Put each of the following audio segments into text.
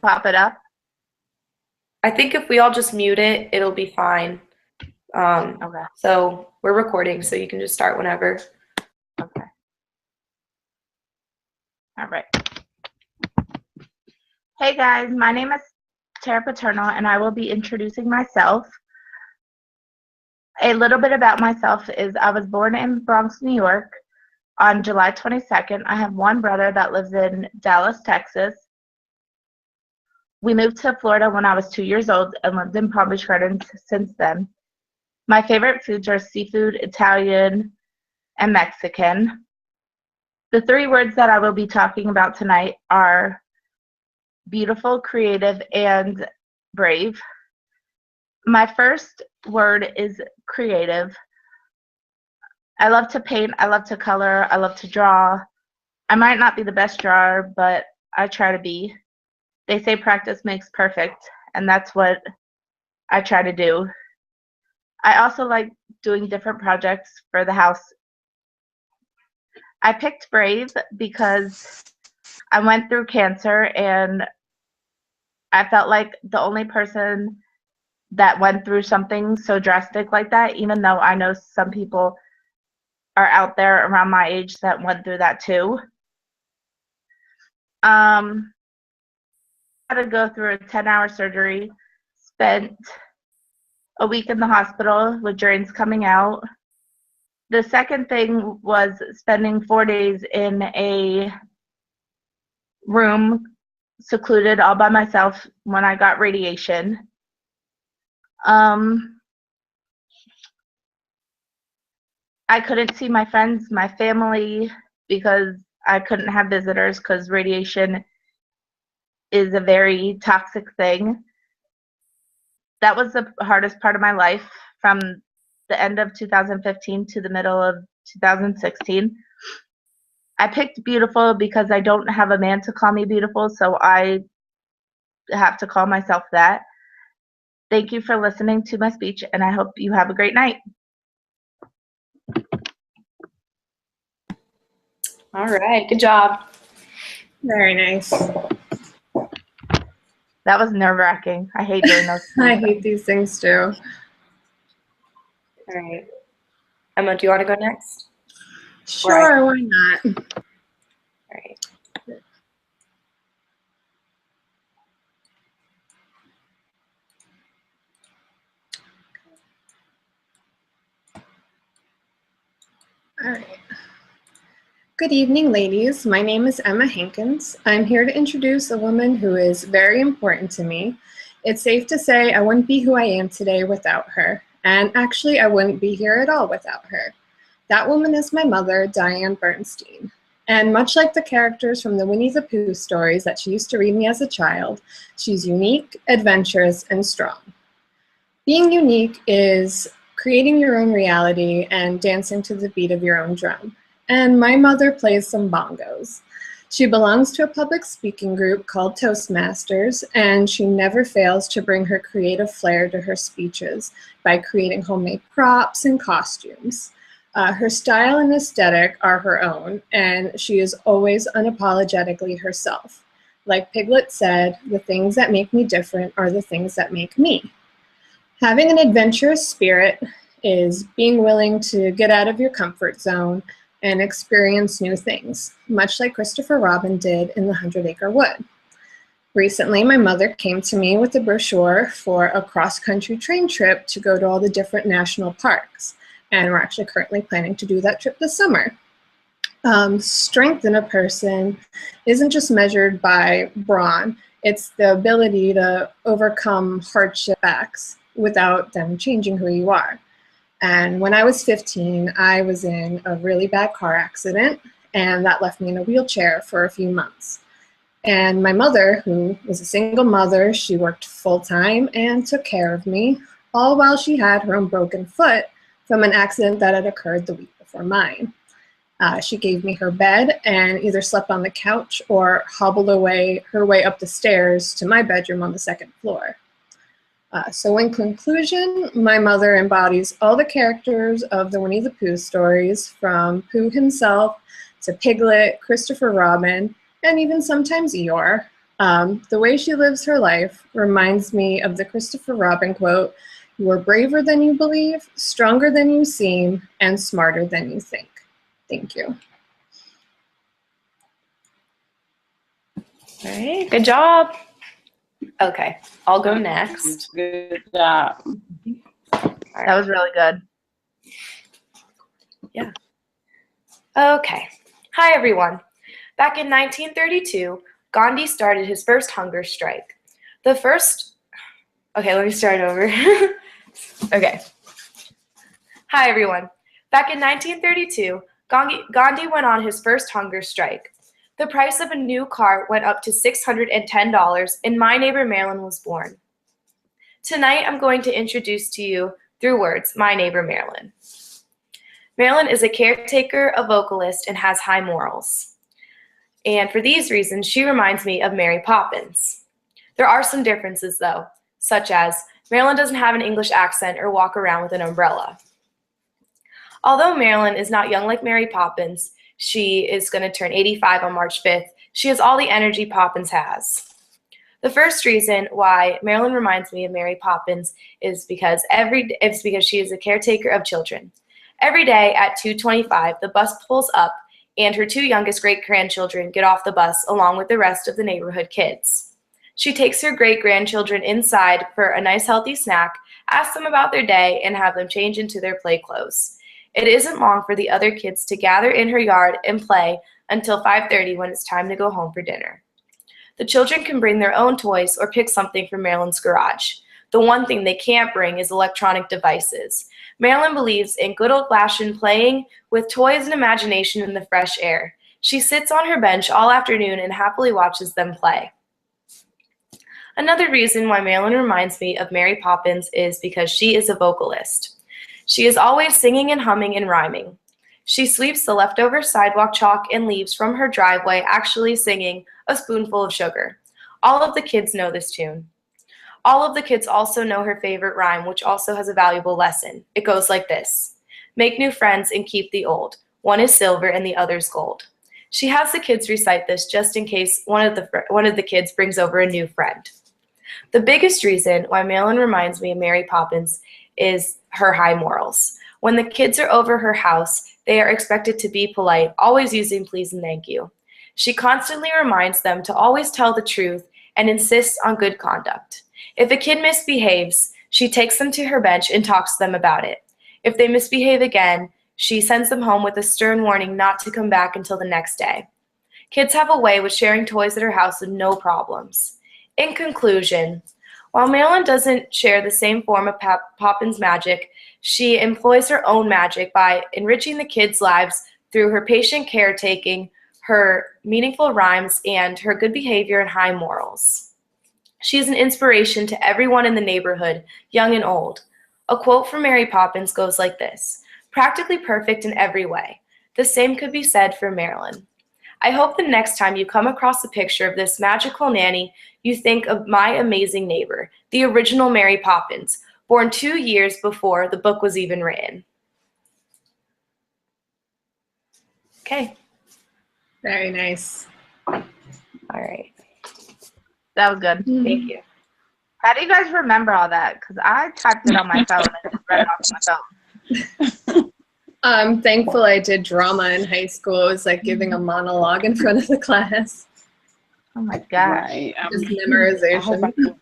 pop it up? I think if we all just mute it, it'll be fine. Okay. So we're recording, so you can just start whenever. Okay. All right. Hey guys, my name is Tara Paterno, and I will be introducing myself. A little bit about myself is I was born in Bronx, New York on July 22nd. I have one brother that lives in Dallas, Texas. We moved to Florida when I was 2 years old and lived in Palm Beach Gardens since then. My favorite foods are seafood, Italian, and Mexican. The 3 words that I will be talking about tonight are beautiful, creative, and brave. My first word is creative. I love to paint, I love to color, I love to draw. I might not be the best drawer, but I try to be. They say practice makes perfect, and that's what I try to do. I also like doing different projects for the house. I picked brave because I went through cancer, and I felt like the only person that went through something so drastic like that, even though I know some people are out there around my age that went through that too. Had to go through a 10-hour surgery, spent a week in the hospital with drains coming out. The second thing was spending 4 days in a room secluded all by myself when I got radiation. I couldn't see my friends, my family, because I couldn't have visitors because radiation is a very toxic thing. That was the hardest part of my life from the end of 2015 to the middle of 2016. I picked beautiful because I don't have a man to call me beautiful, so I have to call myself that. Thank you for listening to my speech, and I hope you have a great night. All right, good job. Very nice. That was nerve-wracking. I hate doing those things. I hate these things too. All right. Emma, do you want to go next? Sure, why not? All right. All right. Good evening, ladies. My name is Emma Hankins. I'm here to introduce a woman who is very important to me. It's safe to say I wouldn't be who I am today without her. And actually, I wouldn't be here at all without her. That woman is my mother, Diane Bernstein. And much like the characters from the Winnie the Pooh stories that she used to read me as a child, she's unique, adventurous, and strong. Being unique is creating your own reality and dancing to the beat of your own drum. And my mother plays some bongos. She belongs to a public speaking group called Toastmasters, and she never fails to bring her creative flair to her speeches by creating homemade props and costumes. Her style and aesthetic are her own, and she is always unapologetically herself. Like Piglet said, the things that make me different are the things that make me. Having an adventurous spirit is being willing to get out of your comfort zone and experience new things, much like Christopher Robin did in The 100-Acre Wood. Recently, my mother came to me with a brochure for a cross-country train trip to go to all the different national parks, and we're actually currently planning to do that trip this summer. Strength in a person isn't just measured by brawn, it's the ability to overcome hardship acts without them changing who you are. And when I was 15, I was in a really bad car accident, and that left me in a wheelchair for a few months. And my mother, who was a single mother, she worked full-time and took care of me, all while she had her own broken foot from an accident that had occurred the week before mine. She gave me her bed and either slept on the couch or hobbled her way up the stairs to my bedroom on the second floor. So in conclusion, my mother embodies all the characters of the Winnie the Pooh stories, from Pooh himself to Piglet, Christopher Robin, and even sometimes Eeyore, The way she lives her life reminds me of the Christopher Robin quote, "You are braver than you believe, stronger than you seem, and smarter than you think." Thank you. All right, good job. Okay, I'll go next. Good job. That was really good. Yeah. Okay. Hi, everyone. Back in 1932, Gandhi started his first hunger strike. Okay, let me start over. Okay. Hi, everyone. Back in 1932, Gandhi went on his first hunger strike. The price of a new car went up to $610, and my neighbor Marilyn was born. Tonight, I'm going to introduce to you, through words, my neighbor Marilyn. Marilyn is a caretaker, a vocalist, and has high morals. And for these reasons, she reminds me of Mary Poppins. There are some differences, though, such as Marilyn doesn't have an English accent or walk around with an umbrella. Although Marilyn is not young like Mary Poppins, she is going to turn 85 on March 5th. She has all the energy Poppins has. The first reason why Marilyn reminds me of Mary Poppins is because she is a caretaker of children. Every day at 2:25, the bus pulls up and her two youngest great-grandchildren get off the bus along with the rest of the neighborhood kids. She takes her great-grandchildren inside for a nice healthy snack, asks them about their day, and have them change into their play clothes. It isn't long for the other kids to gather in her yard and play until 5:30 when it's time to go home for dinner. The children can bring their own toys or pick something from Marilyn's garage. The one thing they can't bring is electronic devices. Marilyn believes in good old-fashioned playing with toys and imagination in the fresh air. She sits on her bench all afternoon and happily watches them play. Another reason why Marilyn reminds me of Mary Poppins is because she is a vocalist. She is always singing and humming and rhyming. She sweeps the leftover sidewalk chalk and leaves from her driveway, actually singing "A Spoonful of Sugar." All of the kids know this tune. All of the kids also know her favorite rhyme, which also has a valuable lesson. It goes like this: "Make new friends and keep the old. One is silver and the other's gold." She has the kids recite this just in case one of the kids brings over a new friend. The biggest reason why Marilyn reminds me of Mary Poppins is her high morals. When the kids are over her house, they are expected to be polite, always using please and thank you. She constantly reminds them to always tell the truth and insists on good conduct. If a kid misbehaves, she takes them to her bench and talks to them about it. If they misbehave again, she sends them home with a stern warning not to come back until the next day. Kids have a way with sharing toys at her house with no problems. In conclusion, while Marilyn doesn't share the same form of Poppins magic, she employs her own magic by enriching the kids' lives through her patient caretaking, her meaningful rhymes, and her good behavior and high morals. She is an inspiration to everyone in the neighborhood, young and old. A quote from Mary Poppins goes like this: "Practically perfect in every way." The same could be said for Marilyn. I hope the next time you come across a picture of this magical nanny, you think of my amazing neighbor, the original Mary Poppins, born 2 years before the book was even written. Okay. Very nice. All right. That was good. Thank you. How do you guys remember all that? Because I typed it on my phone and just read it off my phone. I'm thankful I did drama in high school. It was like giving a monologue in front of the class. Oh my gosh. Right. Just I hope memorization.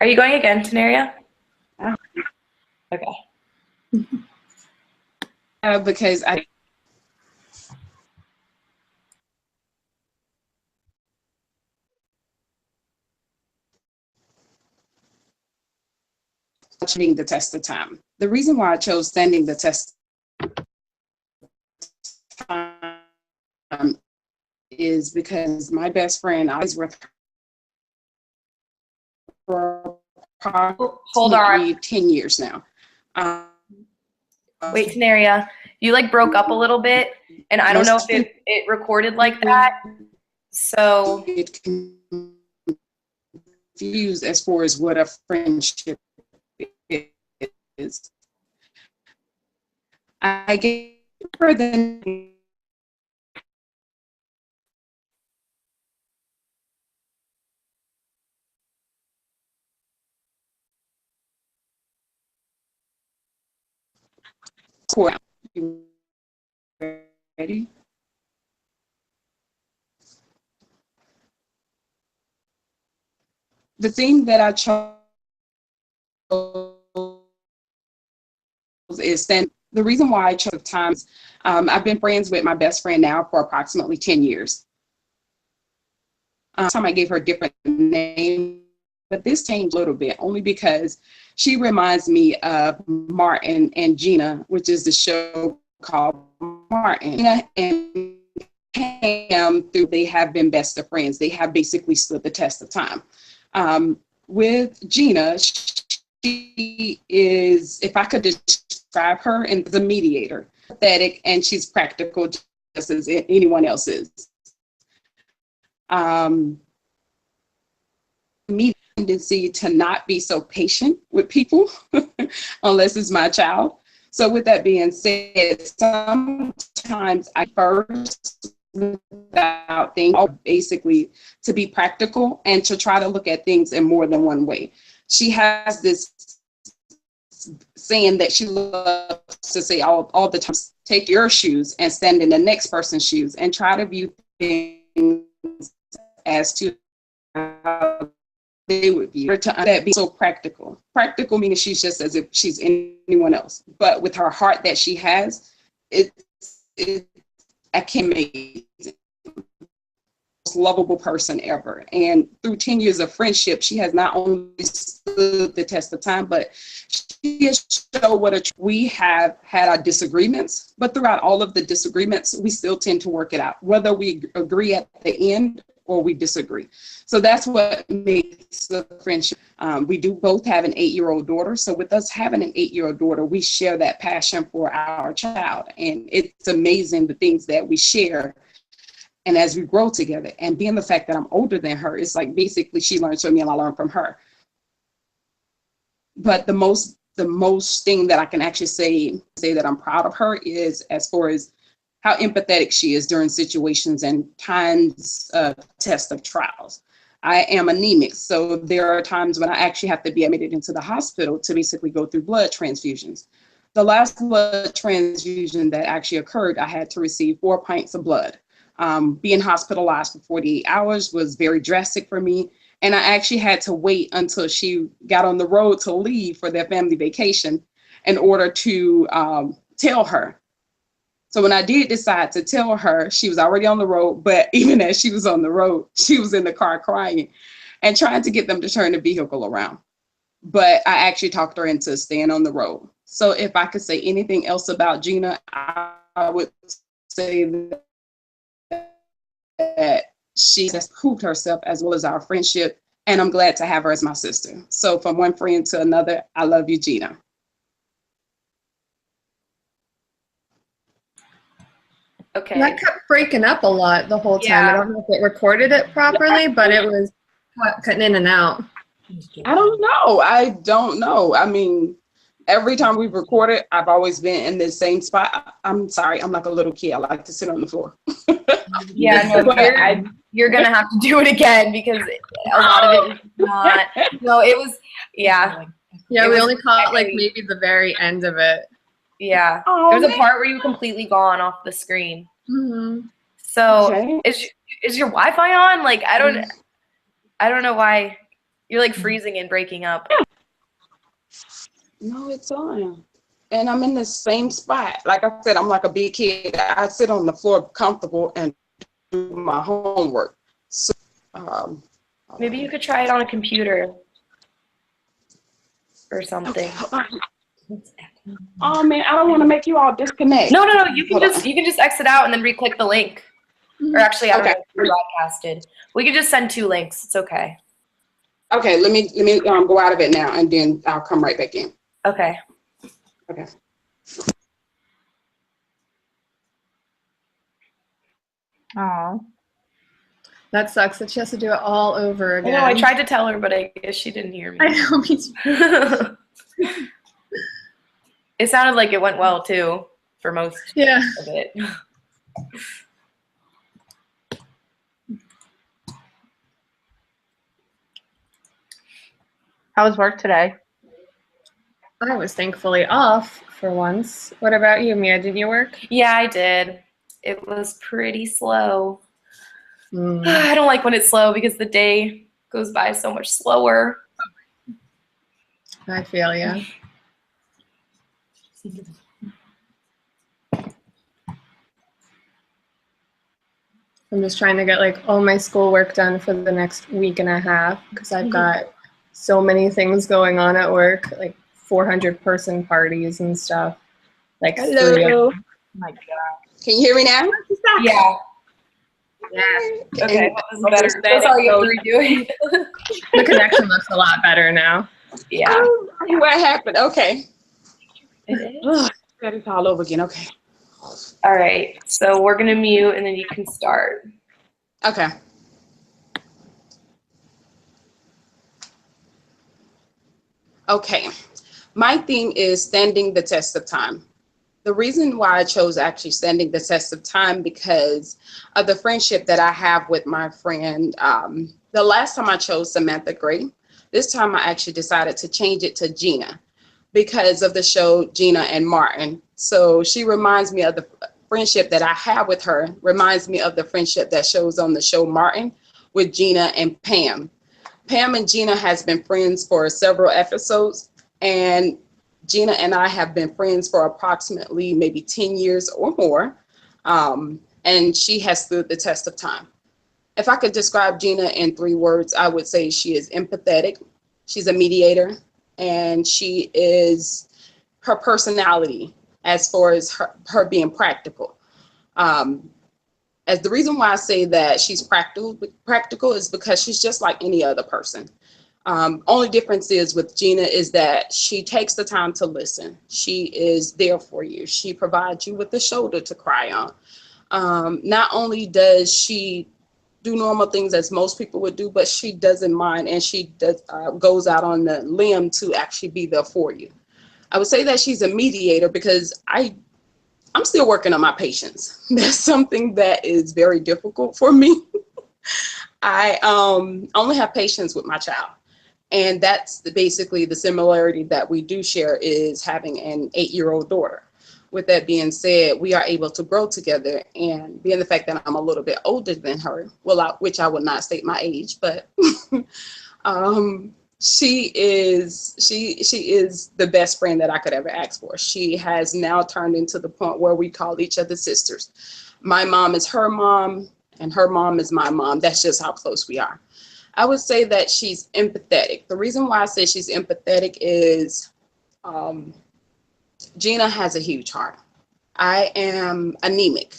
Are you going again, Tenaria? Oh. Okay. because I standing the test of time. The reason why I chose standing the test of time is because my best friend, I was with her for Hold on. 10 years now. Wait, Tenaria, you like broke up a little bit, and I don't know if it recorded like that. So It confused as far as what a friendship is. I gave her the You ready? The theme that I chose is stand. The reason why I chose times, I've been friends with my best friend now for approximately 10 years. Time I gave her a different name, but this changed a little bit only because she reminds me of Martin and Gina, which is the show called Martin. Gina and Pam, they have been best of friends. They have basically stood the test of time. With Gina, she is, if I could describe her, and the mediator, pathetic, and she's practical just as anyone else is. Me tendency to not be so patient with people unless it's my child. So with that being said, sometimes I first without things, basically to be practical and to try to look at things in more than one way. She has this saying that she loves to say all the time, take your shoes and stand in the next person's shoes and try to view things as to how they would view her, to that be so practical. Practical meaning she's just as if she's anyone else. But with her heart that she has, I can't make it. Most lovable person ever. And through 10 years of friendship, she has not only stood the test of time, but she has shown we have had our disagreements, but throughout all of the disagreements, we still tend to work it out, whether we agree at the end or we disagree. So that's what makes the friendship. We do both have an 8-year-old daughter. So with us having an 8-year-old daughter, we share that passion for our child. And it's amazing the things that we share. And as we grow together, and being the fact that I'm older than her, it's like basically she learns from me and I learn from her. But the most thing that I can actually say that I'm proud of her is as far as how empathetic she is during situations and times of test of trials. I am anemic, so there are times when I actually have to be admitted into the hospital to basically go through blood transfusions. The last blood transfusion that actually occurred, I had to receive 4 pints of blood. Being hospitalized for 48 hours was very drastic for me. And I actually had to wait until she got on the road to leave for their family vacation in order to tell her. So when I did decide to tell her, she was already on the road, but even as she was on the road, she was in the car crying and trying to get them to turn the vehicle around. But I actually talked her into staying on the road. So if I could say anything else about Gina, I would say that she has proved herself as well as our friendship. And I'm glad to have her as my sister. So from one friend to another, I love you, Gina. Okay. That kept breaking up a lot the whole time. Yeah. I don't know if it recorded it properly, but it was cutting in and out. I don't know. I mean, every time we've recorded, I've always been in the same spot. I'm sorry, I'm like a little kid. I like to sit on the floor. Yeah, no, you're going to have to do it again because a lot of it is not. No, it was, yeah. Yeah, It we was only caught like very- maybe the very end of it. Yeah. Oh, There was a man. part where you completely gone off the screen. Mm-hmm. So Okay. is your Wi-Fi on? Like, I don't know why you're like freezing and breaking up. No, it's on. And I'm in the same spot. Like I said, I'm like a big kid. I sit on the floor comfortable and do my homework. So, Maybe you could try it on a computer or something. Oh man, I don't want to make you all disconnect. No. You can Hold just exit out and then re-click the link. Or actually, I don't Okay. know if you're broadcasted. We could just send 2 links. It's okay. Okay, let me go out of it now, and then I'll come right back in. Okay. Okay. Oh. That sucks that she has to do it all over I again. know. I tried to tell her, but I guess she didn't hear me. I know, me too. It sounded like it went well too for most Yeah. of it. How was work today? I was thankfully off for once. What about you, Mia? Didn't you work? Yeah, I did. It was pretty slow. Mm. I don't like when it's slow because the day goes by so much slower. I feel ya. I'm just trying to get like all my schoolwork done for the next week and a half because I've got so many things going on at work, like 400-person parties and stuff. Like Hello. 3 of Oh my God. Can you hear me now? Yeah. Yeah. Okay. And- This is better. So sorry you have to redo it. The connection looks a lot better now. Yeah. Oh, what happened? Okay. It is. Ugh, that is all over again. Okay. All right. So we're gonna mute and then you can start. Okay. Okay. My theme is standing the test of time. The reason why I chose actually standing the test of time because of the friendship that I have with my friend. The last time I chose Samantha Gray. This time I actually decided to change it to Gina because of the show Gina and Martin. So she reminds me of the friendship that I have with her, reminds me of the friendship that shows on the show Martin with Gina and Pam. Pam and Gina has been friends for several episodes, and Gina and I have been friends for approximately maybe 10 years or more, and she has stood the test of time. If I could describe Gina in 3 words, I would say she is empathetic, she's a mediator, and she is her personality as far as her being practical. As the reason why I say that she's practical is because she's just like any other person. Only difference is with Gina is that she takes the time to listen. She is there for you. She provides you with the shoulder to cry on. Not only does she do normal things as most people would do, but she doesn't mind, and she goes out on the limb to actually be there for you. I would say that she's a mediator because I'm still working on my patience. That's something that is very difficult for me. I only have patience with my child. And that's basically the similarity that we do share is having an 8-year-old daughter. With that being said, we are able to grow together, and being the fact that I'm a little bit older than her, which I would not state my age, but she is the best friend that I could ever ask for. She has now turned into the point where we call each other sisters. My mom is her mom, and her mom is my mom. That's just how close we are. I would say that she's empathetic. The reason why I say she's empathetic is Gina has a huge heart. I am anemic.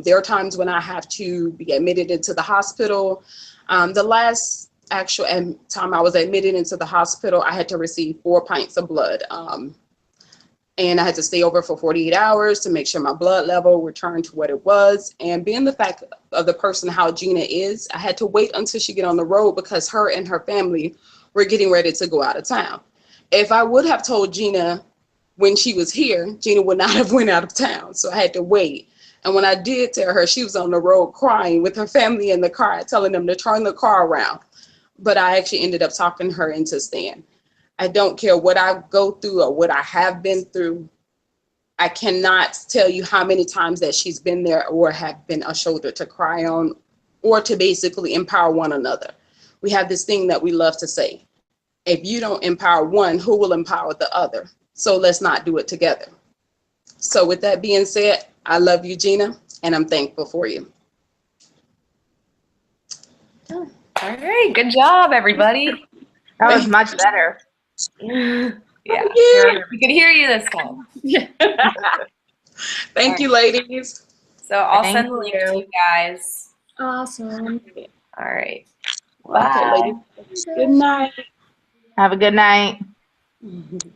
There are times when I have to be admitted into the hospital. The last actual time I was admitted into the hospital, I had to receive 4 pints of blood. And I had to stay over for 48 hours to make sure my blood level returned to what it was. And being the fact of the person how Gina is, I had to wait until she get on the road because her and her family were getting ready to go out of town. If I would have told Gina when she was here, Gina would not have went out of town. So I had to wait. And when I did tell her, she was on the road crying with her family in the car, telling them to turn the car around. But I actually ended up talking her into staying. I don't care what I go through or what I have been through. I cannot tell you how many times that she's been there or have been a shoulder to cry on or to basically empower one another. We have this thing that we love to say, if you don't empower one, who will empower the other? So let's not do it together. So with that being said, I love you, Gina, and I'm thankful for you. All right. Good job, everybody. That was much better. Yeah. Yeah. We could hear you this time. Thank you, ladies. So I'll Thank send the link to you. you guys. Awesome. All right. Okay, ladies. Good night. Have a good night. Mhm.